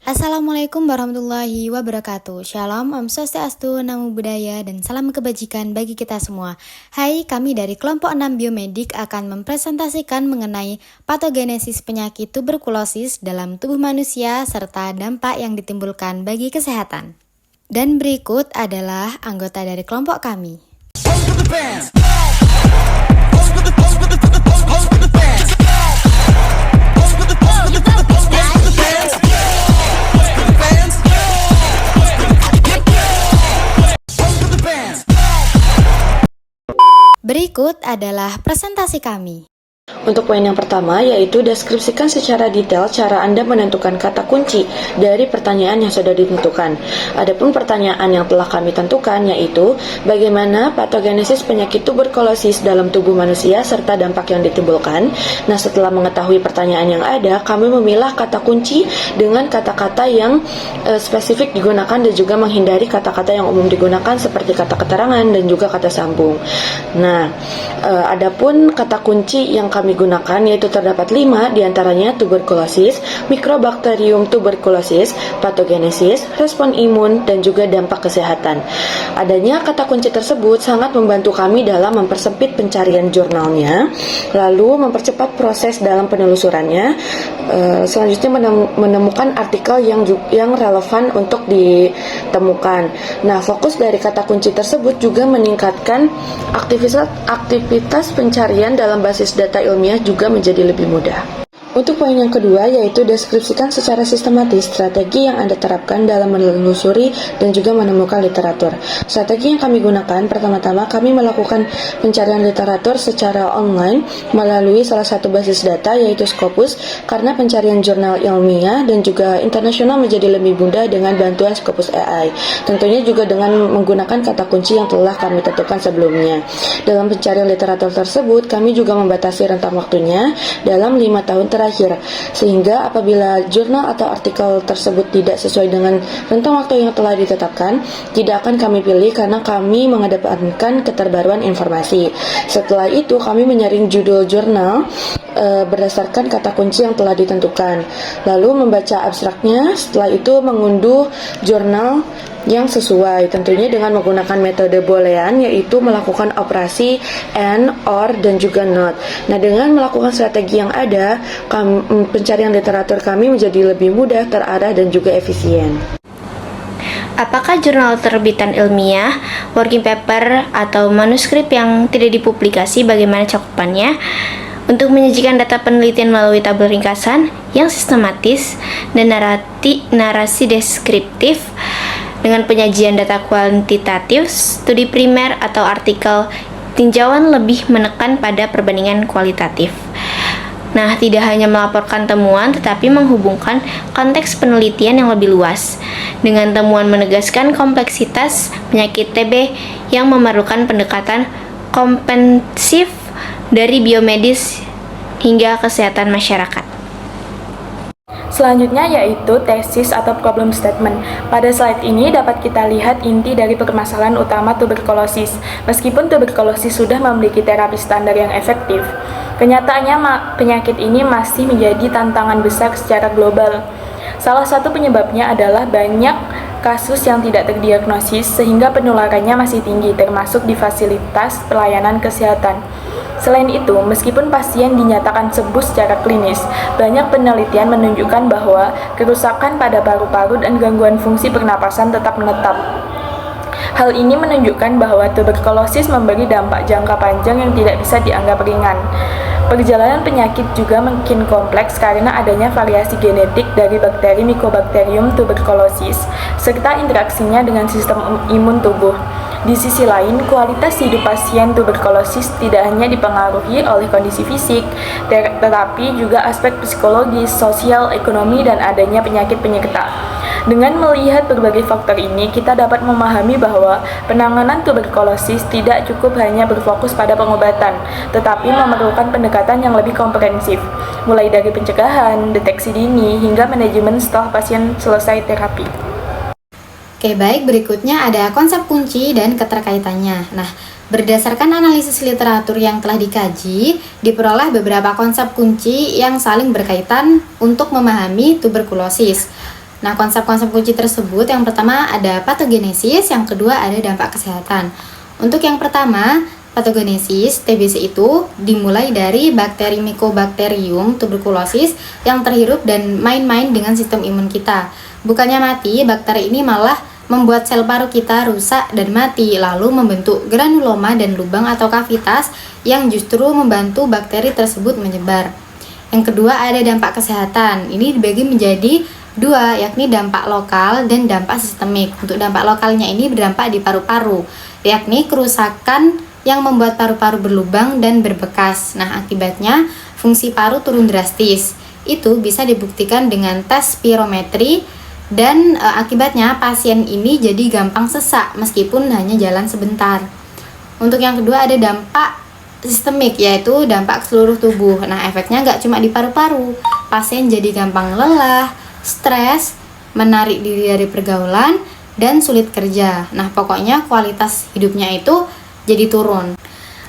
Assalamualaikum warahmatullahi wabarakatuh. Shalom, Om Swastiastu, Namo Buddhaya, dan salam kebajikan bagi kita semua. Hai, kami dari kelompok 6 Biomedik akan mempresentasikan mengenai patogenesis penyakit tuberkulosis dalam tubuh manusia serta dampak yang ditimbulkan bagi kesehatan. Dan berikut adalah anggota dari kelompok kami. Berikut adalah presentasi kami. Untuk poin yang pertama, yaitu deskripsikan secara detail cara Anda menentukan kata kunci dari pertanyaan yang sudah ditentukan. Adapun pertanyaan yang telah kami tentukan, yaitu bagaimana patogenesis penyakit tuberkulosis dalam tubuh manusia serta dampak yang ditimbulkan. Nah, setelah mengetahui pertanyaan yang ada, kami memilah kata kunci dengan kata-kata yang spesifik digunakan dan juga menghindari kata-kata yang umum digunakan seperti kata keterangan dan juga kata sambung. Nah, adapun kata kunci yang kami gunakan yaitu terdapat 5 diantaranya tuberkulosis, mikrobakterium tuberkulosis, patogenesis, respon imun, dan juga dampak kesehatan. Adanya kata kunci tersebut sangat membantu kami dalam mempersempit pencarian jurnalnya, lalu mempercepat proses dalam penelusurannya, selanjutnya menemukan artikel yang relevan untuk ditemukan. Nah, fokus dari kata kunci tersebut juga meningkatkan aktivitas pencarian dalam basis data ilmiah juga menjadi lebih mudah. Untuk poin yang kedua, yaitu deskripsikan secara sistematis strategi yang Anda terapkan dalam menelusuri dan juga menemukan literatur. Strategi yang kami gunakan, pertama-tama kami melakukan pencarian literatur secara online melalui salah satu basis data yaitu Scopus, karena pencarian jurnal ilmiah dan juga internasional menjadi lebih mudah dengan bantuan Scopus AI. Tentunya juga dengan menggunakan kata kunci yang telah kami tentukan sebelumnya. Dalam pencarian literatur tersebut, kami juga membatasi rentang waktunya dalam 5 tahun terakhir, sehingga apabila jurnal atau artikel tersebut tidak sesuai dengan rentang waktu yang telah ditetapkan, tidak akan kami pilih karena kami mengedepankan keterbaruan informasi. Setelah itu, kami menyaring judul jurnal berdasarkan kata kunci yang telah ditentukan, lalu membaca abstraknya, setelah itu mengunduh jurnal yang sesuai, tentunya dengan menggunakan metode boolean, yaitu melakukan operasi AND, OR, dan juga NOT. Nah, dengan melakukan strategi yang ada, pencarian literatur kami menjadi lebih mudah, terarah, dan juga efisien. Apakah jurnal terbitan ilmiah, working paper, atau manuskrip yang tidak dipublikasi bagaimana cakupannya? Untuk menyajikan data penelitian melalui tabel ringkasan yang sistematis dan narasi deskriptif, dengan penyajian data kuantitatif, studi primer atau artikel, tinjauan lebih menekan pada perbandingan kualitatif. Nah, tidak hanya melaporkan temuan, tetapi menghubungkan konteks penelitian yang lebih luas. Dengan temuan menegaskan kompleksitas penyakit TB yang memerlukan pendekatan komprehensif dari biomedis hingga kesehatan masyarakat. Selanjutnya yaitu tesis atau problem statement. Pada slide ini dapat kita lihat inti dari permasalahan utama tuberkulosis. Meskipun tuberkulosis sudah memiliki terapi standar yang efektif, kenyataannya penyakit ini masih menjadi tantangan besar secara global. Salah satu penyebabnya adalah banyak kasus yang tidak terdiagnosis sehingga penularannya masih tinggi, termasuk di fasilitas pelayanan kesehatan. Selain itu, meskipun pasien dinyatakan sembuh secara klinis, banyak penelitian menunjukkan bahwa kerusakan pada paru-paru dan gangguan fungsi pernapasan tetap menetap. Hal ini menunjukkan bahwa tuberkulosis memberi dampak jangka panjang yang tidak bisa dianggap ringan. Perjalanan penyakit juga makin kompleks karena adanya variasi genetik dari bakteri Mycobacterium tuberculosis, serta interaksinya dengan sistem imun tubuh. Di sisi lain, kualitas hidup pasien tuberkulosis tidak hanya dipengaruhi oleh kondisi fisik, tetapi juga aspek psikologis, sosial, ekonomi, dan adanya penyakit penyerta. Dengan melihat berbagai faktor ini, kita dapat memahami bahwa penanganan tuberkulosis tidak cukup hanya berfokus pada pengobatan, tetapi memerlukan pendekatan yang lebih komprehensif, mulai dari pencegahan, deteksi dini, hingga manajemen setelah pasien selesai terapi. Oke, baik, berikutnya ada konsep kunci dan keterkaitannya. Nah, berdasarkan analisis literatur yang telah dikaji, diperoleh beberapa konsep kunci yang saling berkaitan untuk memahami tuberkulosis. Nah, konsep-konsep kunci tersebut yang pertama ada patogenesis, yang kedua ada dampak kesehatan. Untuk yang pertama, patogenesis TBC itu dimulai dari bakteri Mycobacterium tuberculosis yang terhirup dan main-main dengan sistem imun kita. Bukannya mati, bakteri ini malah membuat sel paru kita rusak dan mati, lalu membentuk granuloma dan lubang atau kavitas yang justru membantu bakteri tersebut menyebar. Yang kedua ada dampak kesehatan. Ini dibagi menjadi dua, yakni dampak lokal dan dampak sistemik. Untuk dampak lokalnya ini berdampak di paru-paru, yakni kerusakan yang membuat paru-paru berlubang dan berbekas. Nah, akibatnya fungsi paru turun drastis. Itu bisa dibuktikan dengan tes spirometri dan akibatnya pasien ini jadi gampang sesak meskipun hanya jalan sebentar. Untuk yang kedua ada dampak sistemik, yaitu dampak ke seluruh tubuh. Nah, efeknya nggak cuma di paru-paru. Pasien jadi gampang lelah, stres, menarik diri dari pergaulan, dan sulit kerja. Nah, pokoknya kualitas hidupnya itu jadi turun.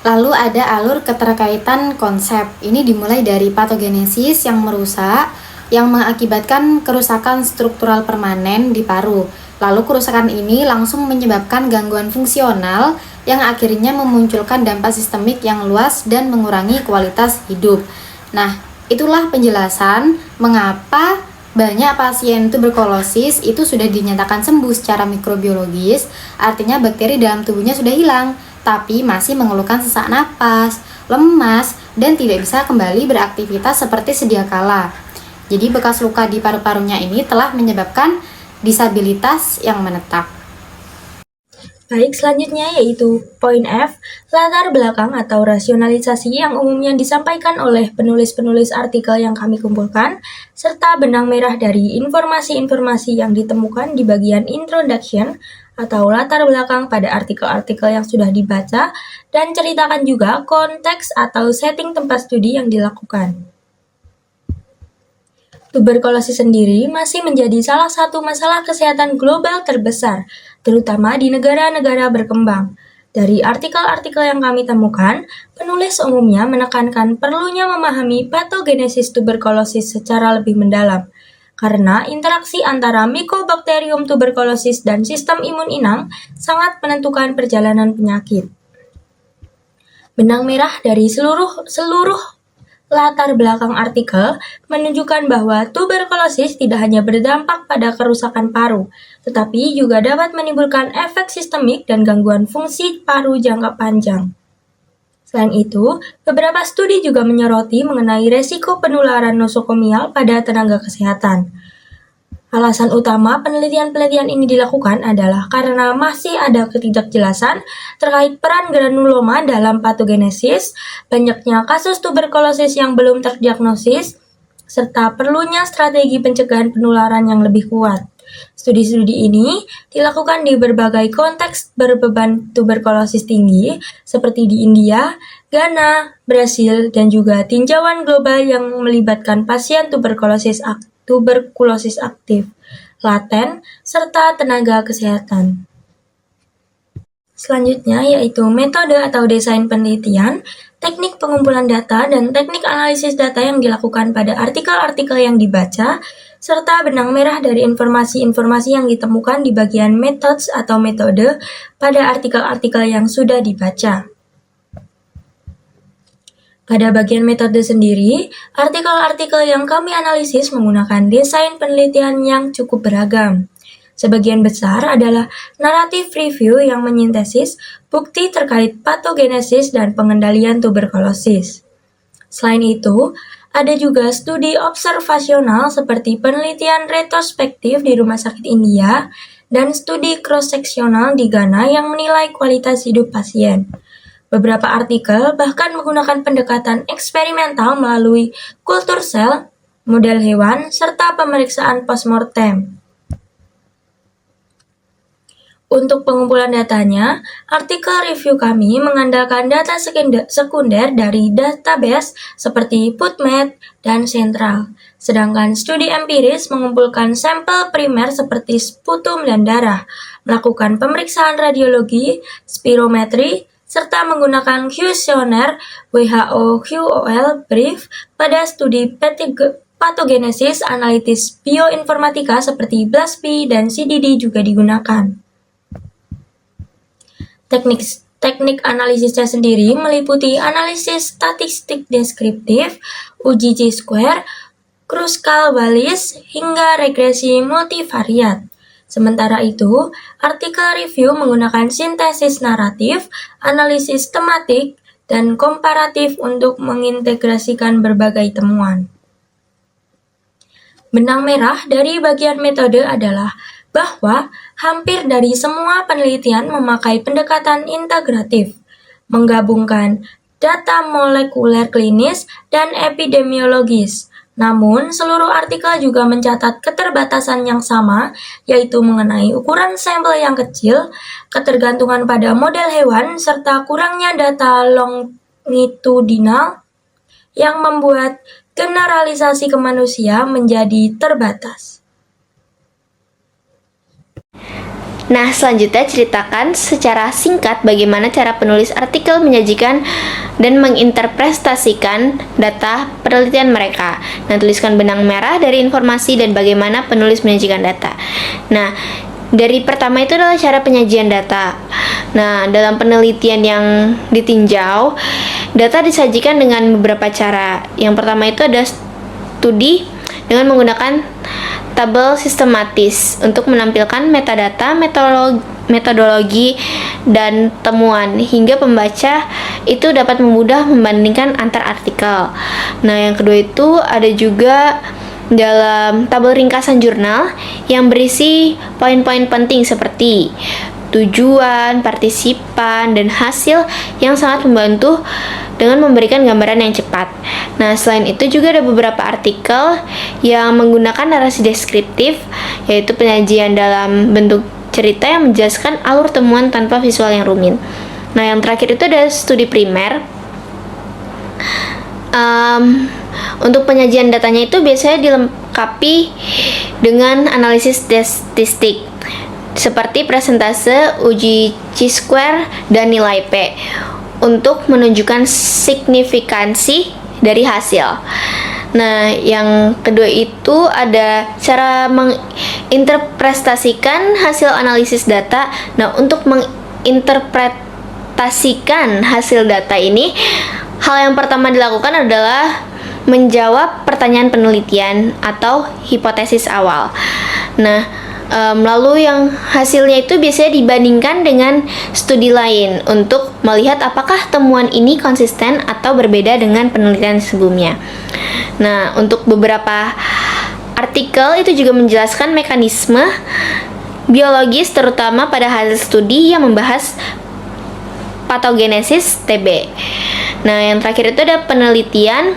Lalu ada alur keterkaitan konsep. Ini dimulai dari patogenesis yang merusak, yang mengakibatkan kerusakan struktural permanen di paru. Lalu kerusakan ini langsung menyebabkan gangguan fungsional yang akhirnya memunculkan dampak sistemik yang luas dan mengurangi kualitas hidup. Nah, itulah penjelasan mengapa banyak pasien tuberkulosis itu sudah dinyatakan sembuh secara mikrobiologis, artinya bakteri dalam tubuhnya sudah hilang, tapi masih mengeluhkan sesak napas, lemas, dan tidak bisa kembali beraktivitas seperti sedia kala. Jadi bekas luka di paru-parunya ini telah menyebabkan disabilitas yang menetap. Baik, selanjutnya yaitu poin F, latar belakang atau rasionalisasi yang umumnya disampaikan oleh penulis-penulis artikel yang kami kumpulkan, serta benang merah dari informasi-informasi yang ditemukan di bagian introduction atau latar belakang pada artikel-artikel yang sudah dibaca, dan ceritakan juga konteks atau setting tempat studi yang dilakukan. Tuberkulosis sendiri masih menjadi salah satu masalah kesehatan global terbesar, terutama di negara-negara berkembang. Dari artikel-artikel yang kami temukan, penulis umumnya menekankan perlunya memahami patogenesis tuberkulosis secara lebih mendalam, karena interaksi antara Mycobacterium tuberculosis dan sistem imun inang sangat menentukan perjalanan penyakit. Benang merah dari seluruh latar belakang artikel menunjukkan bahwa tuberkulosis tidak hanya berdampak pada kerusakan paru, tetapi juga dapat menimbulkan efek sistemik dan gangguan fungsi paru jangka panjang. Selain itu, beberapa studi juga menyoroti mengenai resiko penularan nosokomial pada tenaga kesehatan. Alasan utama penelitian-penelitian ini dilakukan adalah karena masih ada ketidakjelasan terkait peran granuloma dalam patogenesis, banyaknya kasus tuberkulosis yang belum terdiagnosis, serta perlunya strategi pencegahan penularan yang lebih kuat. Studi-studi ini dilakukan di berbagai konteks berbeban tuberkulosis tinggi, seperti di India, Ghana, Brasil, dan juga tinjauan global yang melibatkan pasien tuberkulosis aktif, laten, serta tenaga kesehatan. Selanjutnya yaitu metode atau desain penelitian, teknik pengumpulan data, dan teknik analisis data yang dilakukan pada artikel-artikel yang dibaca, serta benang merah dari informasi-informasi yang ditemukan di bagian methods atau metode pada artikel-artikel yang sudah dibaca. Pada bagian metode sendiri, artikel-artikel yang kami analisis menggunakan desain penelitian yang cukup beragam. Sebagian besar adalah narrative review yang menyintesis bukti terkait patogenesis dan pengendalian tuberkulosis. Selain itu, ada juga studi observasional seperti penelitian retrospektif di Rumah Sakit India dan studi cross-seksional di Ghana yang menilai kualitas hidup pasien. Beberapa artikel bahkan menggunakan pendekatan eksperimental melalui kultur sel, model hewan, serta pemeriksaan postmortem. Untuk pengumpulan datanya, artikel review kami mengandalkan data sekunder dari database seperti PubMed dan Central, sedangkan studi empiris mengumpulkan sampel primer seperti sputum dan darah, melakukan pemeriksaan radiologi, spirometri, serta menggunakan kuesioner WHO QOL brief pada studi patogenesis, analisis bioinformatika seperti BLASP dan CDD juga digunakan. Teknik analisisnya sendiri meliputi analisis statistik deskriptif, uji chi-square, Kruskal-Wallis, hingga regresi multivariat. Sementara itu, artikel review menggunakan sintesis naratif, analisis tematik, dan komparatif untuk mengintegrasikan berbagai temuan. Benang merah dari bagian metode adalah bahwa hampir dari semua penelitian memakai pendekatan integratif, menggabungkan data molekuler klinis dan epidemiologis. Namun, seluruh artikel juga mencatat keterbatasan yang sama, yaitu mengenai ukuran sampel yang kecil, ketergantungan pada model hewan, serta kurangnya data longitudinal yang membuat generalisasi ke manusia menjadi terbatas. Nah, selanjutnya ceritakan secara singkat bagaimana cara penulis artikel menyajikan dan menginterpretasikan data penelitian mereka. Nah, tuliskan benang merah dari informasi dan bagaimana penulis menyajikan data. Nah, dari pertama itu adalah cara penyajian data. Nah, dalam penelitian yang ditinjau, data disajikan dengan beberapa cara. Yang pertama itu ada studi dengan menggunakan tabel sistematis untuk menampilkan metadata, metodologi, dan temuan hingga pembaca itu dapat mudah membandingkan antar artikel. Nah, yang kedua itu ada juga dalam tabel ringkasan jurnal yang berisi poin-poin penting seperti tujuan, partisipan, dan hasil yang sangat membantu dengan memberikan gambaran yang cepat. Nah, selain itu juga ada beberapa artikel yang menggunakan narasi deskriptif, yaitu penyajian dalam bentuk cerita yang menjelaskan alur temuan tanpa visual yang rumit. Nah, yang terakhir itu ada studi primer. Untuk penyajian datanya itu biasanya dilengkapi dengan analisis statistik seperti presentase, uji chi-square, dan nilai P untuk menunjukkan signifikansi dari hasil. Nah, yang kedua itu ada cara menginterpretasikan hasil analisis data. Nah, untuk menginterpretasikan hasil data ini, hal yang pertama dilakukan adalah menjawab pertanyaan penelitian atau hipotesis awal. Nah, lalu yang hasilnya itu biasanya dibandingkan dengan studi lain untuk melihat apakah temuan ini konsisten atau berbeda dengan penelitian sebelumnya. Nah, untuk beberapa artikel itu juga menjelaskan mekanisme biologis terutama pada hasil studi yang membahas patogenesis TB. Nah, yang terakhir itu ada penelitian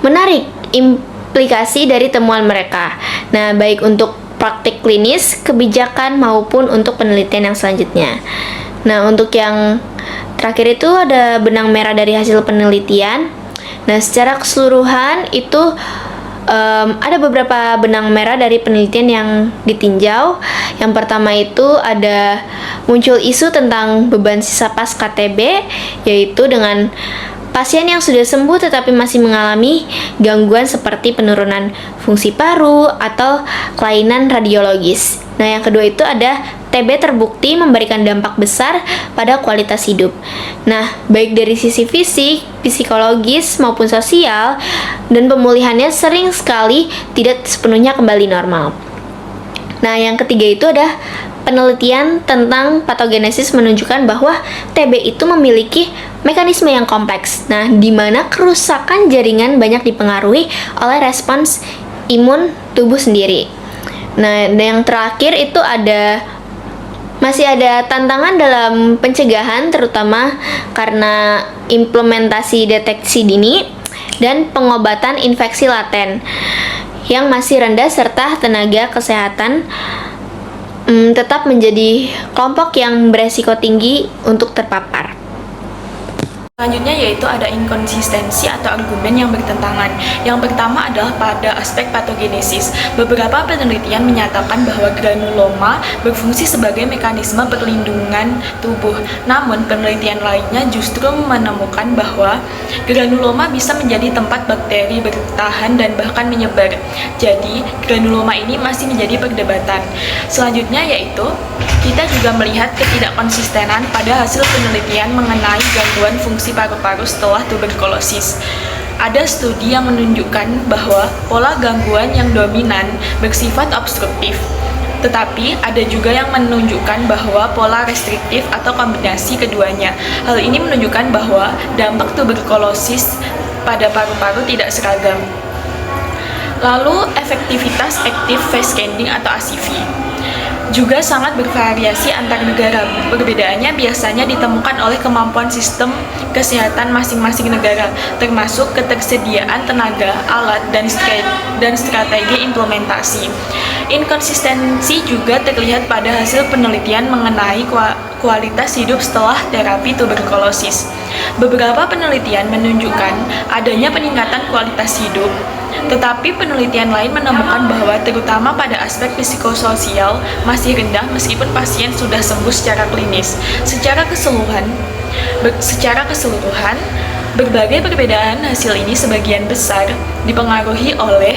menarik implikasi dari temuan mereka. Nah, baik untuk praktik klinis, kebijakan, maupun untuk penelitian yang selanjutnya. Nah, untuk yang terakhir itu ada benang merah dari hasil penelitian. Nah, secara keseluruhan itu ada beberapa benang merah dari penelitian yang ditinjau. Yang pertama itu ada muncul isu tentang beban sisa pasca TB, yaitu dengan pasien yang sudah sembuh tetapi masih mengalami gangguan seperti penurunan fungsi paru atau kelainan radiologis. Nah, yang kedua itu ada TB terbukti memberikan dampak besar pada kualitas hidup. Nah, baik dari sisi fisik, psikologis, maupun sosial, dan pemulihannya sering sekali tidak sepenuhnya kembali normal. Nah, yang ketiga itu ada penelitian tentang patogenesis menunjukkan bahwa TB itu memiliki mekanisme yang kompleks. Nah, di mana kerusakan jaringan banyak dipengaruhi oleh respons imun tubuh sendiri. Nah, dan yang terakhir itu masih ada tantangan dalam pencegahan, terutama karena implementasi deteksi dini dan pengobatan infeksi laten yang masih rendah serta tenaga kesehatan tetap menjadi kelompok yang beresiko tinggi untuk terpapar. Selanjutnya yaitu ada inkonsistensi atau argumen yang bertentangan. Yang pertama adalah pada aspek patogenesis. Beberapa penelitian menyatakan bahwa granuloma berfungsi sebagai mekanisme perlindungan tubuh. Namun penelitian lainnya justru menemukan bahwa granuloma bisa menjadi tempat bakteri bertahan dan bahkan menyebar. Jadi granuloma ini masih menjadi perdebatan. Selanjutnya yaitu kita juga melihat ketidakkonsistenan pada hasil penelitian mengenai gangguan fungsi paru-paru setelah tuberkulosis. Ada studi yang menunjukkan bahwa pola gangguan yang dominan bersifat obstruktif, tetapi ada juga yang menunjukkan bahwa pola restriktif atau kombinasi keduanya. Hal ini menunjukkan bahwa dampak tuberkulosis pada paru-paru tidak seragam. Lalu, efektivitas active phase scanning atau ACV juga sangat bervariasi antar negara. Perbedaannya biasanya ditemukan oleh kemampuan sistem kesehatan masing-masing negara, termasuk ketersediaan tenaga, alat, dan strategi implementasi. Inkonsistensi juga terlihat pada hasil penelitian mengenai kualitas hidup setelah terapi tuberkulosis. Beberapa penelitian menunjukkan adanya peningkatan kualitas hidup, tetapi penelitian lain menemukan bahwa terutama pada aspek psikososial masih rendah meskipun pasien sudah sembuh secara klinis. Secara keseluruhan, berbagai perbedaan hasil ini sebagian besar dipengaruhi oleh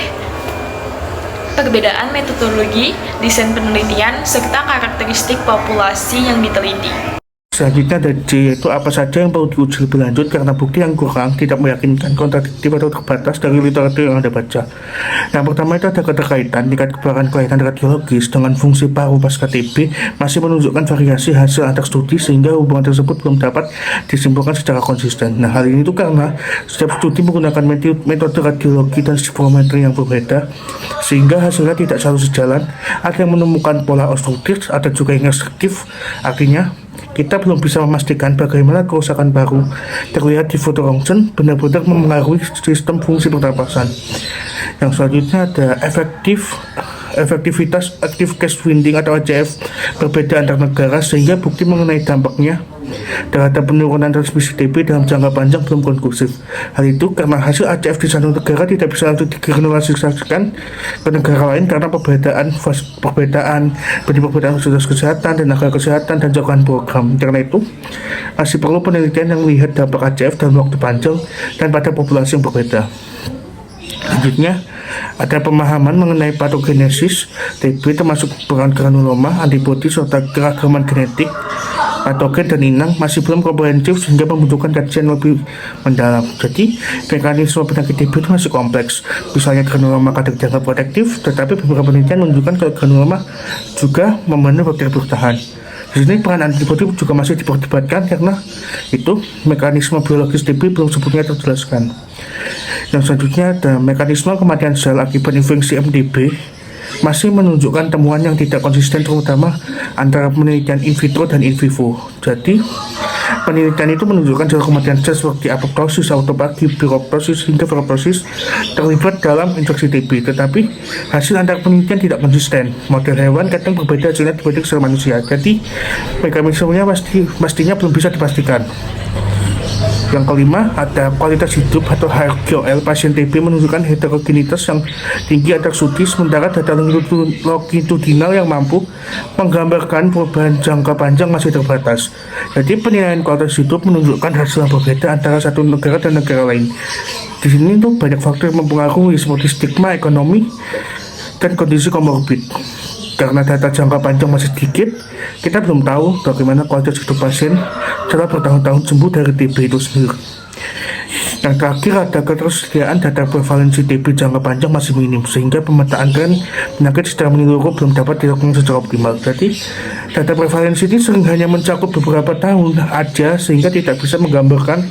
perbedaan metodologi, desain penelitian, serta karakteristik populasi yang diteliti. Selanjutnya ada J, yaitu apa saja yang perlu diuji lebih lanjut karena bukti yang kurang, tidak meyakinkan, kontradiktif atau terbatas dari literatur yang Anda baca. Yang pertama itu ada keterkaitan, tingkat keparahan kelainan radiologis dengan fungsi paru pasca TB masih menunjukkan variasi hasil antar studi sehingga hubungan tersebut belum dapat disimpulkan secara konsisten. Nah, hal ini itu karena setiap studi menggunakan metode radiologi dan spirometri yang berbeda sehingga hasilnya tidak selalu sejalan. Ada yang menemukan pola obstruktif, ada juga yang restriktif. Artinya kita belum bisa memastikan bagaimana kerusakan paru terlihat di foto rongsen benar-benar memengaruhi sistem fungsi pernapasan. Yang selanjutnya ada efektivitas active case finding atau ACF berbeda antar negara sehingga bukti mengenai dampaknya terhadap penurunan transmisi TB dalam jangka panjang belum konklusif. Hal itu karena hasil ACF di satu negara tidak bisa langsung digranulasikan ke negara lain karena perbedaan fasilitas kesehatan, tenaga kesehatan, dan jangkauan program. Karena itu masih perlu penelitian yang melihat dampak ACF dalam waktu panjang dan pada populasi yang berbeda. Selanjutnya ada pemahaman mengenai patogenesis TB termasuk peran granuloma, antibodi, serta keragaman genetik patogen dan inang masih belum komprehensif sehingga membutuhkan kajian lebih mendalam. Jadi mekanisme penyakit TB itu masih kompleks. Misalnya granuloma kadang dianggap protektif, tetapi beberapa penelitian menunjukkan kalau granuloma juga memenuhi bakteri bertahan. Di sini peran antibodi juga masih diperdebatkan karena itu mekanisme biologis TB belum sepenuhnya terjelaskan. Yang selanjutnya ada mekanisme kematian sel akibat infeksi MDB masih menunjukkan temuan yang tidak konsisten terutama antara penelitian in vitro dan in vivo. Jadi penelitian itu menunjukkan jalur kematian sel seperti apoptosis, autophagy, bioptosis hingga ferroptosis terlibat dalam infeksi TB, tetapi hasil antar penelitian tidak konsisten. Model hewan kadang berbeda hasilnya dibanding sel manusia. Jadi mekanismenya pastinya belum bisa dipastikan. Yang kelima, ada kualitas hidup atau HQL pasien TB menunjukkan heterogenitas yang tinggi antar studi, sementara data longitudinal yang mampu menggambarkan perubahan jangka panjang masih terbatas. Jadi penilaian kualitas hidup menunjukkan hasil yang berbeda antara satu negara dan negara lain. Di sini tuh banyak faktor yang mempengaruhi seperti stigma, ekonomi, dan kondisi komorbid. Karena data jangka panjang masih sedikit, kita belum tahu bagaimana kualitas hidup pasien setelah bertahun-tahun sembuh dari TB itu sendiri. Yang terakhir ada ketersediaan data prevalensi TB jangka panjang masih minim, sehingga pemetaan tren penyakit secara menyeluruh belum dapat dilakukan secara optimal. Jadi, data prevalensi ini sering hanya mencakup beberapa tahun aja, sehingga tidak bisa menggambarkan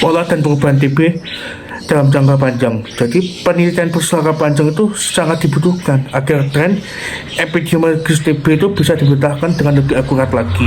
pola dan perubahan TB dalam jangka panjang. Jadi penelitian berjangka panjang itu sangat dibutuhkan agar tren epidemiologis TB itu bisa dipetahkan dengan lebih akurat lagi.